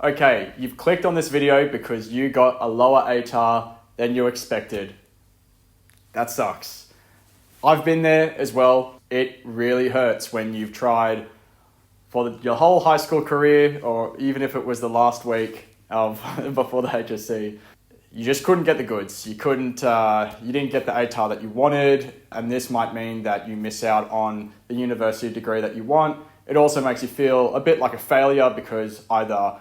Okay, you've clicked on this video because you got a lower atar than you expected. That sucks. I've been there as well. It really hurts when you've tried for your whole high school career, or even if it was the last week of before the HSC. You just couldn't get the goods. You didn't get the ATAR that you wanted, and this might mean that you miss out on the university degree that you want. It also makes you feel a bit like a failure because either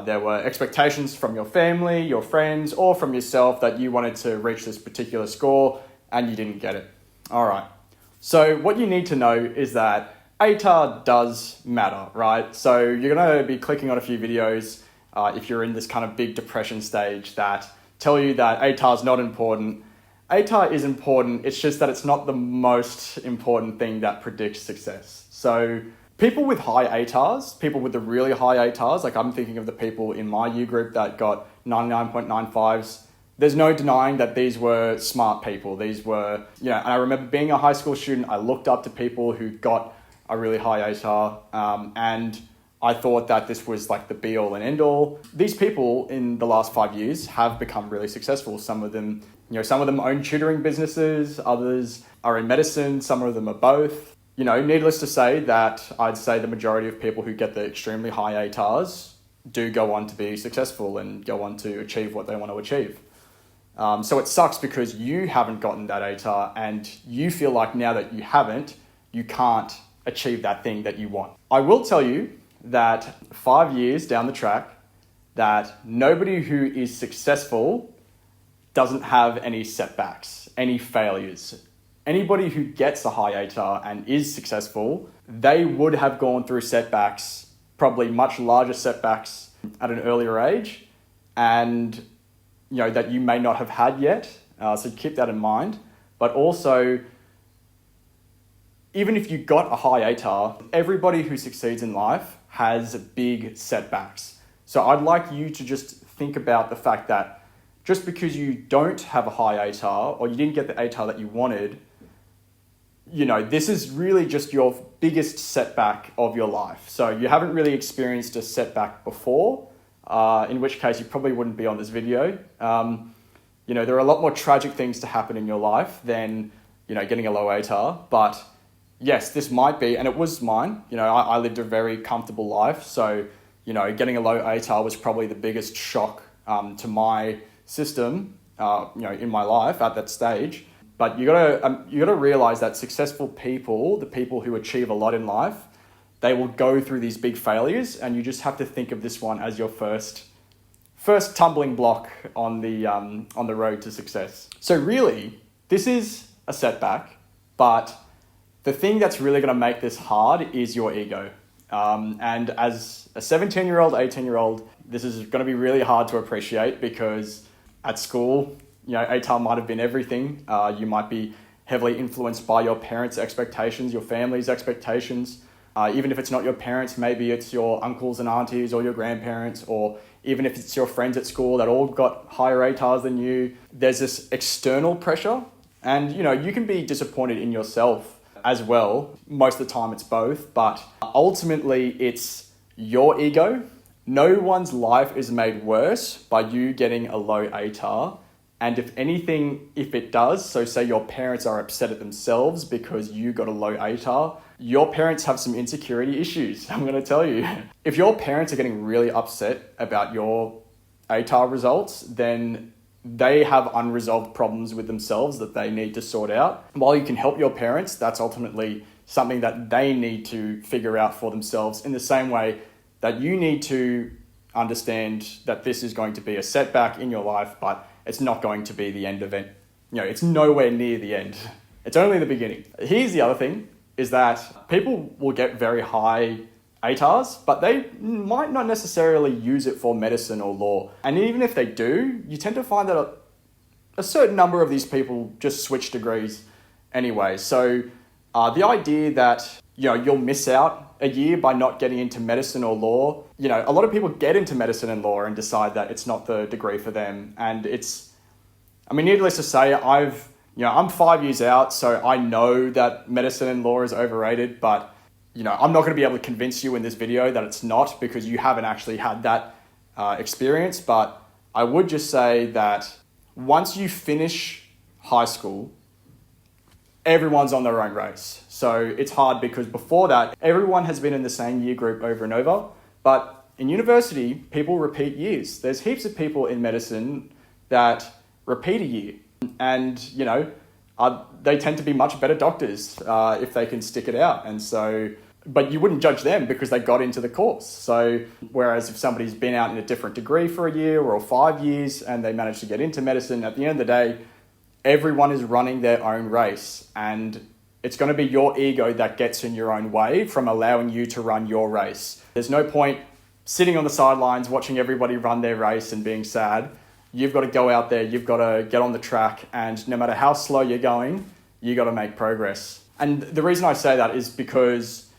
there were expectations from your family, your friends, or from yourself that you wanted to reach this particular score and you didn't get it. All right. So what you need to know is that ATAR does matter, right? So you're going to be clicking on a few videos if you're in this kind of big depression stage that tell you that ATAR is not important. ATAR is important, it's just that it's not the most important thing that predicts success. So people with high ATARs, people with the really high ATARs, like I'm thinking of the people in my U group that got 99.95s, there's no denying that these were smart people. These were, and I remember being a high school student, I looked up to people who got a really high ATAR, and I thought that this was like the be all and end all. These people in the last 5 years have become really successful. Some of them own tutoring businesses, others are in medicine, some of them are both. Needless to say that I'd say the majority of people who get the extremely high ATARs do go on to be successful and go on to achieve what they want to achieve. So it sucks because you haven't gotten that ATAR and you feel like now that you haven't, you can't achieve that thing that you want. I will tell you that 5 years down the track, that nobody who is successful doesn't have any setbacks, any failures. Anybody who gets a high ATAR and is successful, they would have gone through setbacks, probably much larger setbacks at an earlier age, and that you may not have had yet. So keep that in mind. But also, even if you got a high ATAR, everybody who succeeds in life has big setbacks. So I'd like you to just think about the fact that just because you don't have a high ATAR or you didn't get the ATAR that you wanted, this is really just your biggest setback of your life. So you haven't really experienced a setback before, in which case you probably wouldn't be on this video. There are a lot more tragic things to happen in your life than, getting a low ATAR, but yes, this might be, and it was mine. I lived a very comfortable life. So, getting a low ATAR was probably the biggest shock to my system, in my life at that stage. But you gotta realize that successful people, the people who achieve a lot in life, they will go through these big failures, and you just have to think of this one as your first tumbling block on the road to success. So really, this is a setback, but the thing that's really going to make this hard is your ego. And as a 17-year-old, 18-year-old, this is going to be really hard to appreciate because at school, ATAR might have been everything. You might be heavily influenced by your parents' expectations, your family's expectations. Even if it's not your parents, maybe it's your uncles and aunties or your grandparents, or even if it's your friends at school that all got higher ATARs than you. There's this external pressure, and you can be disappointed in yourself as well. Most of the time it's both, but ultimately it's your ego. No one's life is made worse by you getting a low ATAR. And if anything, if it does, so say your parents are upset at themselves because you got a low ATAR, your parents have some insecurity issues, I'm going to tell you. If your parents are getting really upset about your ATAR results, then they have unresolved problems with themselves that they need to sort out. While you can help your parents, that's ultimately something that they need to figure out for themselves, in the same way that you need to understand that this is going to be a setback in your life, but it's not going to be the end of it. It's nowhere near the end. It's only the beginning. Here's the other thing, is that people will get very high ATARs, but they might not necessarily use it for medicine or law. And even if they do, you tend to find that a certain number of these people just switch degrees anyway. So the idea that you'll miss out a year by not getting into medicine or law, a lot of people get into medicine and law and decide that it's not the degree for them. And needless to say, I'm 5 years out, so I know that medicine and law is overrated, but I'm not going to be able to convince you in this video that it's not, because you haven't actually had that experience, but I would just say that once you finish high school, everyone's on their own race. So it's hard because before that, everyone has been in the same year group over and over. But in university, people repeat years. There's heaps of people in medicine that repeat a year. And, they tend to be much better doctors if they can stick it out. And so, but you wouldn't judge them because they got into the course. So whereas if somebody's been out in a different degree for a year or 5 years and they managed to get into medicine, at the end of the day, everyone is running their own race, and it's going to be your ego that gets in your own way from allowing you to run your race. There's no point sitting on the sidelines watching everybody run their race and being sad. You've got to go out there, you've got to get on the track, and no matter how slow you're going, you got to make progress. And the reason I say that is because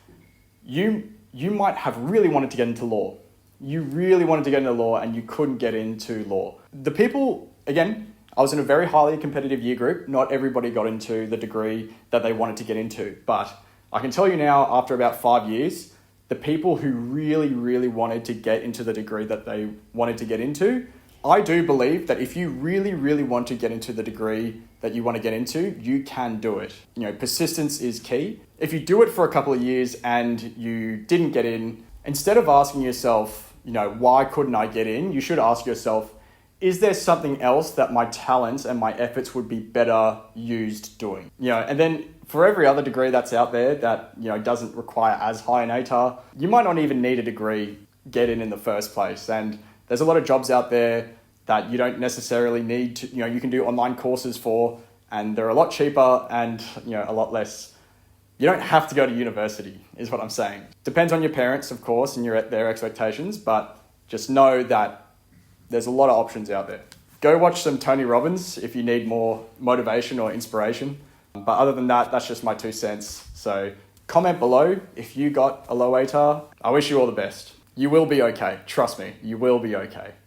you might have really wanted to get into law. You really wanted to get into law and you couldn't get into law. The people, again, I was in a very highly competitive year group. Not everybody got into the degree that they wanted to get into. But I can tell you now, after about 5 years, the people who really, really wanted to get into the degree that they wanted to get into, I do believe that if you really, really want to get into the degree that you want to get into, you can do it. Persistence is key. If you do it for a couple of years and you didn't get in, instead of asking yourself, why couldn't I get in? You should ask yourself, is there something else that my talents and my efforts would be better used doing? And then for every other degree that's out there that, doesn't require as high an ATAR, you might not even need a degree get in the first place. And there's a lot of jobs out there that you don't necessarily need to, you can do online courses for, and they're a lot cheaper and, a lot less. You don't have to go to university, is what I'm saying. Depends on your parents, of course, and their expectations, but just know that there's a lot of options out there. Go watch some Tony Robbins if you need more motivation or inspiration. But other than that, that's just my 2 cents. So comment below if you got a low ATAR. I wish you all the best. You will be okay. Trust me, you will be okay.